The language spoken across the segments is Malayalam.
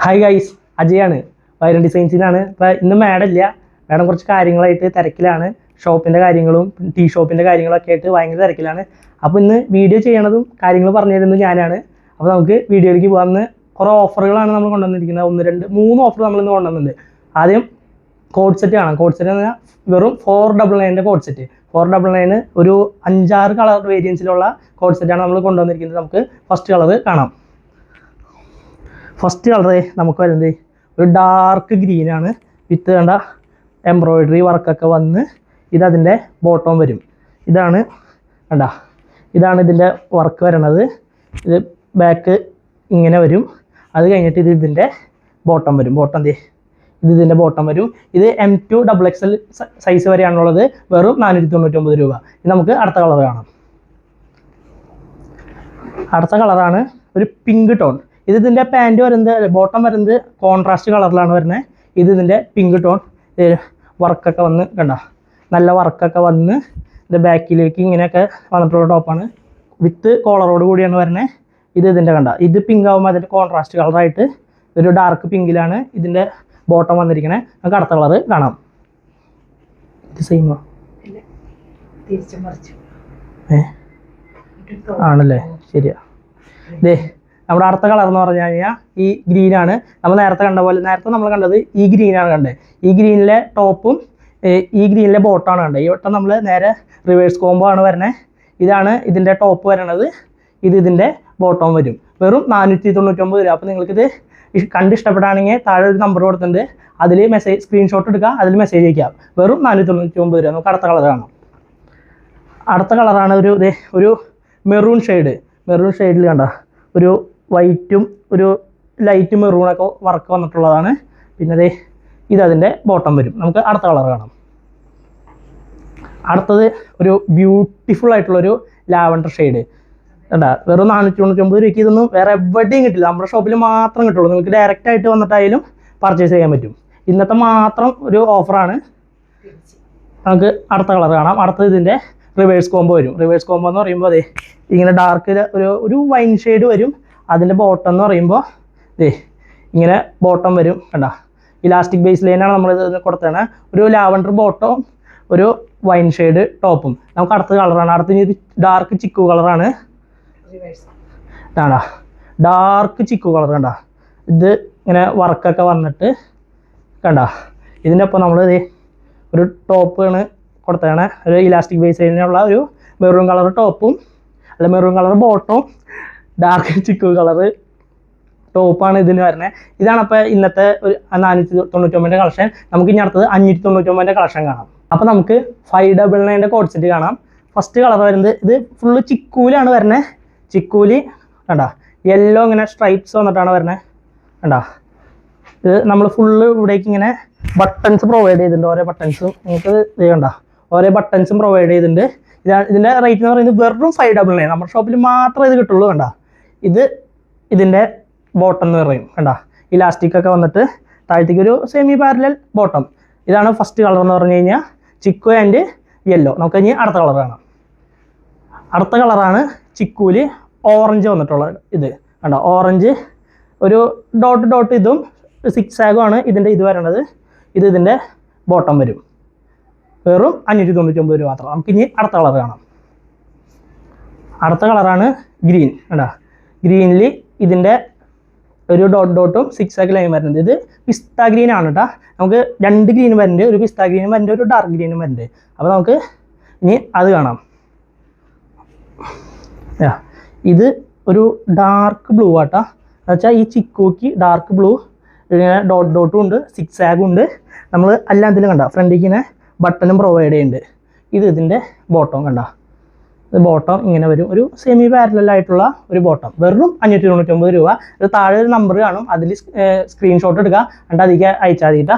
ഹായ് ഗൈസ്, അജയാണ് വൈറൽ ഡിസൈൻസിനാണ്. ഇപ്പോൾ ഇന്ന് മാഡം ഇല്ല. മാഡം കുറച്ച് കാര്യങ്ങളായിട്ട് തിരക്കിലാണ്. ഷോപ്പിൻ്റെ കാര്യങ്ങളും ടീ ഷോപ്പിൻ്റെ കാര്യങ്ങളൊക്കെ ആയിട്ട് ഭയങ്കര തിരക്കിലാണ്. അപ്പോൾ ഇന്ന് വീഡിയോ ചെയ്യണതും കാര്യങ്ങൾ പറഞ്ഞു തരുന്നത് ഞാനാണ്. അപ്പോൾ നമുക്ക് വീഡിയോയിലേക്ക് പോകാം. ഇന്ന് കുറേ ഓഫറുകളാണ് നമ്മൾ കൊണ്ടുവന്നിരിക്കുന്നത്. 1, 2, 3 ഓഫർ നമ്മളിന്ന് കൊണ്ടുവന്നിട്ടുണ്ട്. ആദ്യം കോഡ് സെറ്റ് കാണാം. കോഡ് സെറ്റ് എന്ന് പറഞ്ഞാൽ വെറും 499 കോഡ് സെറ്റ്. 499 ഒരു 5-6 കളർ വേരിയൻസിലുള്ള കോഡ് സെറ്റാണ് നമ്മൾ കൊണ്ടുവന്നിരിക്കുന്നത്. നമുക്ക് ഫസ്റ്റ് കളർ കാണാം. ഫസ്റ്റ് കളർ നമുക്ക് വരുന്നത് ഒരു ഡാർക്ക് ഗ്രീനാണ്. വിത്ത് കണ്ട എംബ്രോയിഡറി വർക്കൊക്കെ വന്ന് ഇതതിൻ്റെ ബോട്ടം വരും. ഇതാണ് കണ്ട, ഇതാണ് ഇതിൻ്റെ വർക്ക് വരണത്. ഇത് ബാക്ക് ഇങ്ങനെ വരും. അത് കഴിഞ്ഞിട്ട് ഇത് ഇതിൻ്റെ ബോട്ടം വരും. ബോട്ടം ഇത് ഇതിൻ്റെ ബോട്ടം വരും. ഇത് M2 XXL സൈസ് വരെയാണുള്ളത്. വെറും 499 രൂപ. ഇത് നമുക്ക് അടുത്ത കളർ കാണാം. അടുത്ത കളറാണ് ഒരു പിങ്ക് ടോൺ. ഇത് ഇതിൻ്റെ പാൻറ്റ് വരുന്നത്, ബോട്ടം വരുന്നത് കോൺട്രാസ്റ്റ് കളറിലാണ് വരുന്നത്. ഇത് ഇതിൻ്റെ പിങ്ക് ടോൺ. വർക്കൊക്കെ വന്ന് കണ്ട, നല്ല വർക്കൊക്കെ വന്ന് ഇത് ബാക്കിലേക്ക് ഇങ്ങനെയൊക്കെ വന്നിട്ടുള്ള ടോപ്പാണ്. വിത്ത് കോളറോട് കൂടിയാണ് വരുന്നത്. ഇത് ഇതിൻ്റെ കണ്ട, ഇത് പിങ്ക് ആകുമ്പോൾ അതിൻ്റെ കോൺട്രാസ്റ്റ് കളറായിട്ട് ഒരു ഡാർക്ക് പിങ്കിലാണ് ഇതിൻ്റെ ബോട്ടം വന്നിരിക്കുന്നത്. നമുക്ക് അടുത്ത കളറ് കാണാം. ഇത് സെയിമോ? ആണല്ലേ, ശരിയാ. ഇതേ നമ്മുടെ അടുത്ത കളർ എന്ന് പറഞ്ഞു കഴിഞ്ഞാൽ ഈ ഗ്രീനാണ്. നമ്മൾ നേരത്തെ കണ്ട പോലെ, നേരത്തെ നമ്മൾ കണ്ടത് ഈ ഗ്രീനാണ് കണ്ടത്. ഈ ഗ്രീനിലെ ടോപ്പും ഈ ഗ്രീനിലെ ബോട്ടമാണ് കണ്ടത്. ഈ വട്ടം നമ്മൾ നേരെ റിവേഴ്സ് കോംബോ ആണ് വരുന്നത്. ഇതാണ് ഇതിൻ്റെ ടോപ്പ് വരണത്. ഇത് ഇതിൻ്റെ ബോട്ടം വരും. വെറും 499 രൂപ. അപ്പോൾ നിങ്ങൾക്കിത് കണ്ടിഷ്ടപ്പെടുകയാണെങ്കിൽ താഴെ ഒരു നമ്പർ കൊടുത്തിട്ടുണ്ട്. അതിൽ മെസ്സേജ് സ്ക്രീൻഷോട്ട് എടുക്കുക, അതിൽ മെസ്സേജ് അയക്കാം. വെറും 499 രൂപ. നമുക്ക് അടുത്ത കളർ കാണാം. അടുത്ത കളറാണ് ഒരു മെറൂൺ ഷെയ്ഡ്. മെറൂൺ ഷെയ്ഡിൽ കണ്ട ഒരു വൈറ്റും ഒരു ലൈറ്റ് മെറൂണൊക്കെ വർക്ക് വന്നിട്ടുള്ളതാണ്. പിന്നെ ഇതതിൻ്റെ ബോട്ടം വരും. നമുക്ക് അടുത്ത കളർ കാണാം. അടുത്തത് ഒരു ബ്യൂട്ടിഫുൾ ആയിട്ടുള്ളൊരു ലാവൻഡർ ഷെയ്ഡ് കണ്ട. വെറും 499 രൂപയ്ക്ക് ഇതൊന്നും വേറെ എവിടെയും കിട്ടില്ല. നമ്മുടെ ഷോപ്പിൽ മാത്രം കിട്ടുള്ളൂ. നിങ്ങൾക്ക് ഡയറക്റ്റായിട്ട് വന്നിട്ടായാലും പർച്ചേസ് ചെയ്യാൻ പറ്റും. ഇന്നത്തെ മാത്രം ഒരു ഓഫറാണ്. നമുക്ക് അടുത്ത കളർ കാണാം. അടുത്തത് ഇതിൻ്റെ റിവേഴ്സ് കോംബോ വരും. റിവേഴ്സ് കോംബോ എന്ന് പറയുമ്പോൾ ഇങ്ങനെ ഡാർക്ക് ഒരു വൈൻ ഷെയ്ഡ് വരും. അതിൻ്റെ ബോട്ടം എന്ന് പറയുമ്പോൾ ഇങ്ങനെ ബോട്ടം വരും കണ്ട. ഇലാസ്റ്റിക് ബേസ് ലൈനാണ് നമ്മളിത് കൊടുത്തത്. ഒരു ലാവൻഡർ ബോട്ടം, ഒരു വൈൻ ഷെയ്ഡ് ടോപ്പും. നമുക്ക് അടുത്ത കളറാണ്. അടുത്ത ഡാർക്ക് ചിക്കു കളറാണ്. കാണാ, ഡാർക്ക് ചിക്കു കളർ കണ്ട. ഇത് ഇങ്ങനെ വർക്കൊക്കെ വന്നിട്ട് കണ്ട. ഇതിൻ്റെ ഒപ്പം നമ്മൾ ഒരു ടോപ്പാണ് കൊടുത്തതാണ്. ഒരു ഇലാസ്റ്റിക് ബേസ് ലൈനുള്ള ഒരു മെറൂൺ കളർ ടോപ്പും, അല്ല മെറൂൺ കളർ ബോട്ടവും ഡാർക്ക് ചിക്കു കളറ് ടോപ്പാണ് ഇതിന് വരുന്നത്. ഇതാണ് അപ്പോൾ ഇന്നത്തെ ഒരു 499 കളക്ഷൻ. നമുക്ക് ഇനി അടുത്തത് 599 കളക്ഷൻ കാണാം. അപ്പോൾ നമുക്ക് 599 കോഡ് സെറ്റ് കാണാം. ഫസ്റ്റ് കളർ വരുന്നത് ഇത് ഫുള്ള് ചിക്കൂലാണ് വരുന്നത്. ചിക്കൂല് കണ്ട, യെല്ലോ ഇങ്ങനെ സ്ട്രൈപ്സ് വന്നിട്ടാണ് വരുന്നത് കണ്ട. ഇത് നമ്മൾ ഫുള്ള് ഇവിടേക്ക് ഇങ്ങനെ ബട്ടൺസ് പ്രൊവൈഡ് ചെയ്തിട്ടുണ്ട്. ഓരോ ബട്ടൺസും നിങ്ങൾക്ക് ഇത് കണ്ട, ഓരോ ബട്ടൺസും പ്രൊവൈഡ് ചെയ്തിട്ടുണ്ട്. ഇതിൻ്റെ റേറ്റ് എന്ന് പറയുന്നത് വെറും 599. നമ്മുടെ ഷോപ്പിൽ മാത്രമേ ഇത് കിട്ടുള്ളൂ കണ്ട. ഇത് ഇതിൻ്റെ ബോട്ടം എന്ന് പറയും കണ്ട. ഇലാസ്റ്റിക് ഒക്കെ വന്നിട്ട് താഴത്തേക്ക് ഒരു സെമി പാരലൽ ബോട്ടം. ഇതാണ് ഫസ്റ്റ് കളർ എന്ന് പറഞ്ഞു കഴിഞ്ഞാൽ ചിക്കു ആൻഡ് യെല്ലോ. നമുക്ക് ഇനി അടുത്ത കളർ കാണാം. അടുത്ത കളറാണ് ചിക്കൂല് ഓറഞ്ച് വന്നിട്ടുള്ളത്. ഇത് കണ്ട, ഓറഞ്ച് ഒരു ഡോട്ട് ഇതും 6 ആഗുമാണ് ഇതിൻ്റെ ഇത് വരണത്. ഇത് ഇതിൻ്റെ ബോട്ടം വരും. വെറും 599 രൂപ മാത്രം. നമുക്ക് ഇനി അടുത്ത കളർ കാണാം. അടുത്ത കളറാണ് ഗ്രീൻ കണ്ട. ഗ്രീനിൽ ഇതിൻ്റെ ഒരു ഡോട്ടും 6 ആഗ് ലൈൻ വരുന്നത്. ഇത് പിസ്ത ഗ്രീൻ ആണ് കേട്ടോ. നമുക്ക് 2 ഗ്രീൻ വരുന്നുണ്ട്. ഒരു പിസ്ത ഗ്രീനും വരുന്നുണ്ട്, ഒരു ഡാർക്ക് ഗ്രീനും വരുന്നുണ്ട്. അപ്പോൾ നമുക്ക് ഇനി അത് കാണാം. ഇത് ഒരു ഡാർക്ക് ബ്ലൂ ആട്ടാ. എന്നുവെച്ചാൽ ഈ ചിക്കൂക്ക് ഡാർക്ക് ബ്ലൂ ഇങ്ങനെ ഡോട്ടും ഉണ്ട്, 6 ആഗും ഉണ്ട്. നമ്മൾ എല്ലാം ഇതിലും കണ്ട ഫ്രണ്ടിലേക്ക് ഇങ്ങനെ ബട്ടണും പ്രൊവൈഡ് ചെയ്യുന്നുണ്ട്. ഇത് ഇതിൻ്റെ ബോട്ടം കണ്ട. ഇത് ബോട്ടം ഇങ്ങനെ വരും. ഒരു സെമി പാരലായിട്ടുള്ള ഒരു ബോട്ടം. വെറും 599 രൂപ. ഇത് താഴെ ഒരു നമ്പർ കാണും, അതിൽ സ്ക്രീൻഷോട്ട് എടുക്കുക, എന്നിട്ട് അതിലേക്ക് അയച്ചാൽ മതിട്ടാ.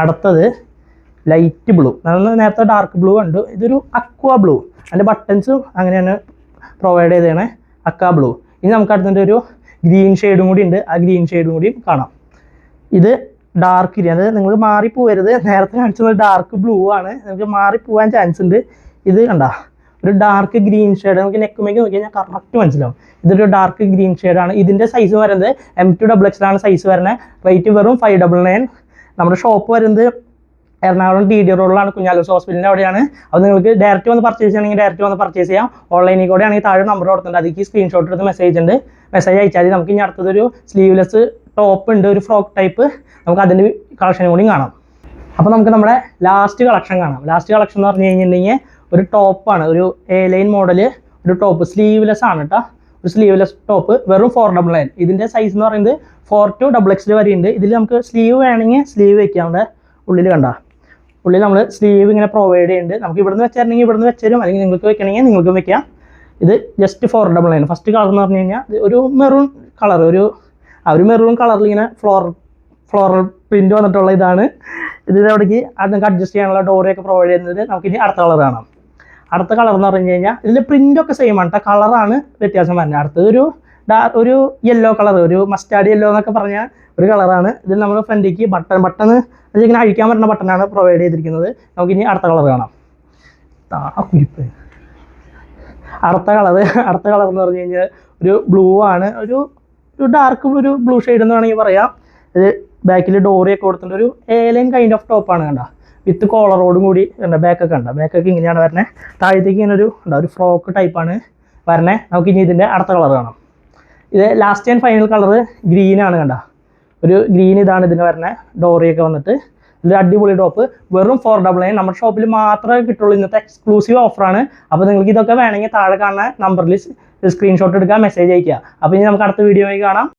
അടുത്തത് ലൈറ്റ് ബ്ലൂ. നമ്മൾ നേരത്തെ ഡാർക്ക് ബ്ലൂ കണ്ടു. ഇതൊരു അക്വ ബ്ലൂ. അതിൻ്റെ ബട്ടൺസും അങ്ങനെയാണ് പ്രൊവൈഡ് ചെയ്തേണേ, അക്വ ബ്ലൂ. ഇനി നമുക്ക് അടുത്തതിൻ്റെ ഒരു ഗ്രീൻ ഷെയ്ഡും കൂടി ഉണ്ട്. ആ ഗ്രീൻ ഷെയ്ഡും കൂടി കാണാം. ഇത് ഡാർക്ക് ഗ്രീൻ. അത് നിങ്ങൾ മാറിപ്പോവരുത്. നേരത്തെ കാണിച്ചത് ഡാർക്ക് ബ്ലൂ ആണ്. നിങ്ങൾക്ക് മാറിപ്പോവാൻ ചാൻസ് ഉണ്ട്. ഇത് കണ്ട, ഒരു ഡാർക്ക് ഗ്രീൻ ഷെയ്ഡ്. നമുക്ക് നെക്കുമേക്ക് നോക്കി കഴിഞ്ഞാൽ കറക്റ്റ് മനസ്സിലാവും ഇതൊരു ഡാർക്ക് ഗ്രീൻ ഷെയ്ഡാണ്. ഇതിൻ്റെ സൈസ് വരുന്നത് M2XX സൈസ് വരുന്നത്. റേറ്റ് വെറും 599. നമ്മുടെ ഷോപ്പ് വരുന്നത് എറണാകുളം TD റോഡിലാണ്, കുഞ്ഞാലൂസ് ഹോസ്പിറ്റലിൻ്റെ അവിടെയാണ്. അപ്പോൾ നിങ്ങൾക്ക് ഡയറക്റ്റ് വന്ന് പർച്ചേസ് ചെയ്യണമെങ്കിൽ ഡയറക്റ്റ് വന്ന് പർച്ചേസ് ചെയ്യാം. ഓൺലൈനിൽ കൂടെ ആണെങ്കിൽ താഴെ നമ്പർ കൊടുത്തിട്ടുണ്ട്, അതിലേക്ക് സ്ക്രീൻഷോട്ട് എടുത്ത് മെസ്സേജ് അയച്ചാൽ മതി. നമുക്ക് ഇനി അടുത്തതൊരു സ്ലീവ്ലെസ് ടോപ്പ് ഉണ്ട്, ഒരു ഫ്രോക്ക് ടൈപ്പ്. നമുക്ക് അതിൻ്റെ കളക്ഷനും കൂടി കാണാം. അപ്പോൾ നമുക്ക് നമ്മുടെ ലാസ്റ്റ് കളക്ഷൻ കാണാം. ലാസ്റ്റ് കളക്ഷൻ എന്ന് പറഞ്ഞു കഴിഞ്ഞിട്ടുണ്ടെങ്കിൽ ഒരു ടോപ്പാണ്, ഒരു A-line മോഡൽ ഒരു ടോപ്പ്, സ്ലീവ്ലെസ് ആണ് കേട്ടോ. ഒരു സ്ലീവ്ലെസ് ടോപ്പ് വെറും 499. ഇതിൻ്റെ സൈസ് എന്ന് പറയുന്നത് 4 to XXL വരെ ഉണ്ട്. ഇതിൽ നമുക്ക് സ്ലീവ് വേണമെങ്കിൽ സ്ലീവ് വെക്കാവുന്ന ഉള്ളിൽ കണ്ട ഉള്ളിൽ നമ്മൾ സ്ലീവ് ഇങ്ങനെ പ്രൊവൈഡ് ചെയ്യുന്നുണ്ട്. നമുക്ക് ഇവിടുന്ന് വെച്ചിട്ടുണ്ടെങ്കിൽ ഇവിടുന്ന് വെച്ചുതരും, അല്ലെങ്കിൽ നിങ്ങൾക്ക് വെക്കണമെങ്കിൽ നിങ്ങൾക്ക് വെക്കാം. ഇത് ജസ്റ്റ് 499. ഫസ്റ്റ് കളർ എന്ന് പറഞ്ഞു കഴിഞ്ഞാൽ ഒരു മെറൂൺ കളർ, ഒരു മെറൂൺ കളറിൽ ഇങ്ങനെ ഫ്ലോറൽ പ്രിൻ്റ് വന്നിട്ടുള്ള ഇതാണ്. ഇതിൻ്റെ അവിടേക്ക് അത് നമുക്ക് അഡ്ജസ്റ്റ് ചെയ്യാനുള്ള ഡോറൊക്കെ പ്രൊവൈഡ് ചെയ്യുന്നത്. നമുക്കിനി അടുത്ത കളർ കാണാം. അടുത്ത കളർ എന്ന് പറഞ്ഞു കഴിഞ്ഞാൽ ഇതിൻ്റെ പ്രിൻ്റൊക്കെ സെയിം ആണ് കേട്ടോ, കളറാണ് വ്യത്യാസം വരുന്നത്. അടുത്തത് ഒരു യെല്ലോ കളർ, ഒരു മസ്റ്റാർഡ് യെല്ലോ എന്നൊക്കെ പറഞ്ഞാൽ ഒരു കളറാണ്. ഇതിൽ നമ്മൾ ഫ്രണ്ടിലേക്ക് ബട്ടൺ അതിങ്ങനെ അഴിക്കാൻ പറ്റുന്ന ബട്ടണാണ് പ്രൊവൈഡ് ചെയ്തിരിക്കുന്നത്. നമുക്കിനി അടുത്ത കളർ കാണാം. കുരിപ്പ് അടുത്ത കളർ എന്ന് പറഞ്ഞു കഴിഞ്ഞാൽ ഒരു ബ്ലൂ ആണ്, ഒരു ഡാർക്ക് ഒരു ബ്ലൂ ഷെയ്ഡ് എന്ന് വേണമെങ്കിൽ പറയാം. ഇത് ബാക്കിൽ ഡോറിയൊക്കെ കൊടുത്തിട്ടുണ്ട്, ഒരു A-line കൈൻഡ് ഓഫ് ടോപ്പാണ് കണ്ട, വിത്ത് കോളറോടും കൂടി ഉണ്ട്. ബാക്കൊക്കെ ഇങ്ങനെയാണ് വരുന്നത്. താഴത്തേക്ക് ഇങ്ങനെ ഒരു ഫ്രോക്ക് ടൈപ്പാണ് വരുന്നത്. നമുക്ക് ഇനി ഇതിൻ്റെ അടുത്ത കളർ കാണാം. ഇത് ലാസ്റ്റ് ആൻഡ് ഫൈനൽ കളർ ഗ്രീനാണ് കണ്ട, ഒരു ഗ്രീൻ ഇതാണ് ഇതിന് വരുന്നത്. ഡോറിയൊക്കെ വന്നിട്ട് ഇതൊരു അടിപൊളി ടോപ്പ് വെറും 499. നമ്മുടെ ഷോപ്പിൽ മാത്രമേ കിട്ടുള്ളൂ, ഇന്നത്തെ എക്സ്ക്ലൂസീവ് ഓഫറാണ്. അപ്പോൾ നിങ്ങൾക്ക് ഇതൊക്കെ വേണമെങ്കിൽ താഴെ കാണുന്ന നമ്പറിൽ സ്ക്രീൻഷോട്ട് എടുക്കുക, മെസ്സേജ് അയക്കുക. അപ്പോൾ ഇനി നമുക്ക് അടുത്ത വീഡിയോയിൽ കാണാം.